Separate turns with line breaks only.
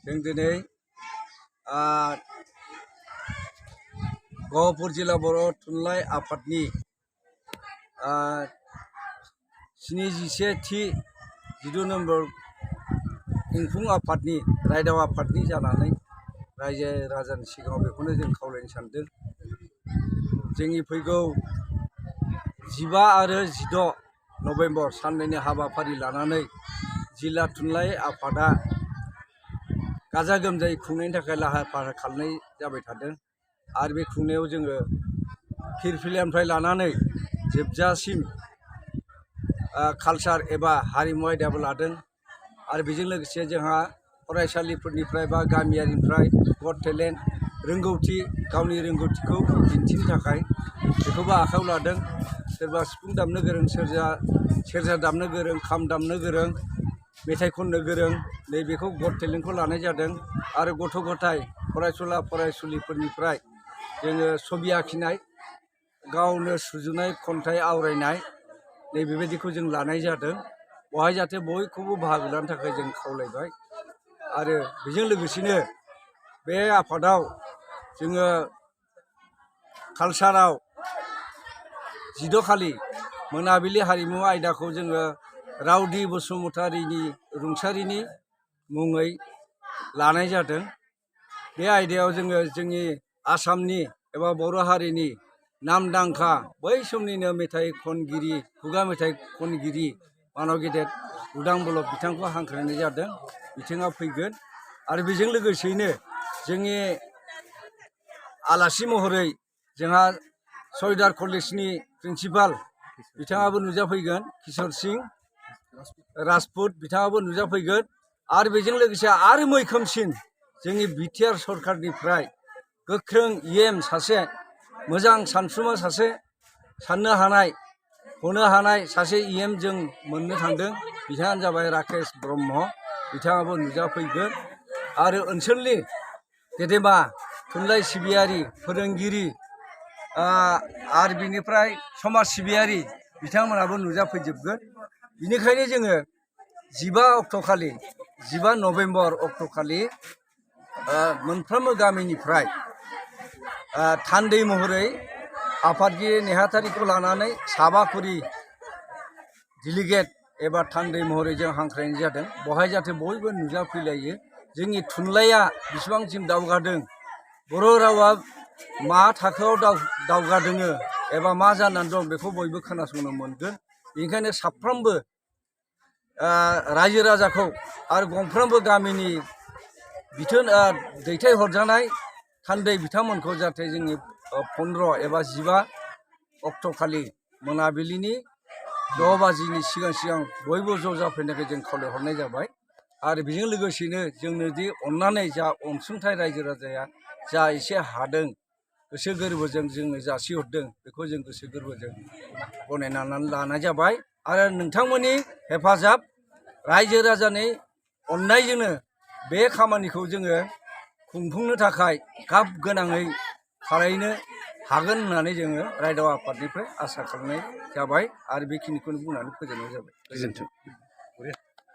जों दिनै गहपुर जिल्ला बर' थुनलाइ आफादनि 71थि 12 नम्बर खुंफुं आफादनि रायदाव आफादनि जानानै रायजो राजानि सिगाङाव बेखौनो जों खावलायनो सानदों। जोंनि फैगौ 15 आरो 16 नभेम्बर साननैनि हाबाफारि लानानै जिल्ला थुनलाइ आफादा गाजा गोमजायै खुंनायनि थाखाय लाहार फाहार खालामनाय जाबाय थादों। आरो बे खुंनायाव जोङो फिरफिलिनिफ्राय लानानै जोबजासिम कालचार एबा हारिमु आयदाबो लादों। आरो बेजों लोगोसे जोंहा फरायसालिफोरनिफ्राय बा गामियारिनिफ्राय गट टेलेन्ट रोंगौथि गावनि रोंगौथिखौ दिन्थिनो थाखाय बेखौबो आखायाव लादों। सोरबा सिफुं दामनो गोरों, सेरजा दामनो गोरों, खाम दामनो गोरों, मेथाइ खननो गोरों, नैबेखौ गट टेलेन्टखौ लानाय जादों। आरो गथ' गथाय फरायसुला फरायसुलिफोरनिफ्राय जोङो छबि आखिनाय, गावनो सुजुनाय खन्थाइ आवरायनाय नैबेबायदिखौ जों लानाय जादों। बेवहाय जाहाथे बयखौबो बाहागो लानो थाखाय जों खावलायबाय। आरो बेजों लोगोसेनो बे आफादाव जोङो कालचाराव 16 खालि मोनाबिलि हारिमु आयदाखौ जोङो रावदि बसुमतारीनि रुंसारिनि मुङै लानाय जादों। बे आयदायाव जोङो जोंनि आसामनि एबा बर' हारिनि नामदांखा बै समनिनो मेथाइ खनगिरि, खुगा मेथाइ खनगिरि मानाव गेदेर उदां बलब बिथांखौ हांख्रायनाय जादों। बिथाङा फैगोन। आरो बेजों लोगोसेयैनो जोंनि आलासि महरै जोंहा सयदार कलेजनि प्रिन्सिपाल बिथाङाबो नुजाफैगोन, किशोर सिं राजपुत बिथाङाबो नुजाफैगोन। आरो बेजों लोगोसे आरो मैखोमसिन जोंनि बिटिआर सरकारनिफ्राय गोख्रों इएम सासे मोजां सानसुमा सासे साननो हानाय हनो हानाय सासे इएम जों मोननो थांदों। बिथाङानो जाबाय राकेश ब्रह्म। बिथाङाबो नुजाफैगोन। आरो ओनसोलनि गेदेमा थुनलाइ सिबियारि, फोरोंगिरि आरो बिनिफ्राय समाज सिबियारि बिथांमोनाबो नुजाफैजोबगोन। बिनिखायनो जोङो 15 नभेम्बर अक्ट'खालि मोनफ्रोमबो गामिनिफ्राय थान्दै महरै आफादगिरि नेहाथारिखौ लानानै साबाखुरि डेलिगेट एबा थान्दै महरै जों हांख्रायनाय जादों। बेवहाय जाहाथे बयबो नुजाफैलायो। जोंनि थुनलाइया बेसेबांसिम दावगादों, बर' रावा मा थाखोआव दावगादों एबा मा जानानै दं बेखौ बयबो खोनासंनो मोनगोन। बेनिखायनो साफ्रोमबो रायजो राजाखौ आरो गंफ्रोमबो गामिनि बिथोन दैथायहरजानाय थान्दै बिथांमोनखौ जाहाथे जोंनि 15 एबा 15 अक्ट'खालि मोनाबिलिनि 6 बाजिनि सिगां बयबो ज' जाफैनायखौ जों खावलायहरनाय जाबाय। आरो बेजों लोगोसेनो जोंनो दि अननानै जा अनसुंथाइ रायजो राजाया जा एसे हादों गोसो गोरबोजों जोंनो जासिहरदों, बेखौ जों गोसो गोरबोजों गनायनानै लानाय जाबाय। आरो नोंथांमोननि हेफाजाब रायजो राजानि अननायजोंनो बे खामानिखौ जोङो खुंफुंनो थाखाय गाब गोनाङै थारैनो हागोन होननानै जोङो रायदाव आफादनिफ्राय आसा खालामनाय जाबाय। आरो बेखिनिखौनो बुंनानै फोजोबनाय जाबाय। गोजोन्थों।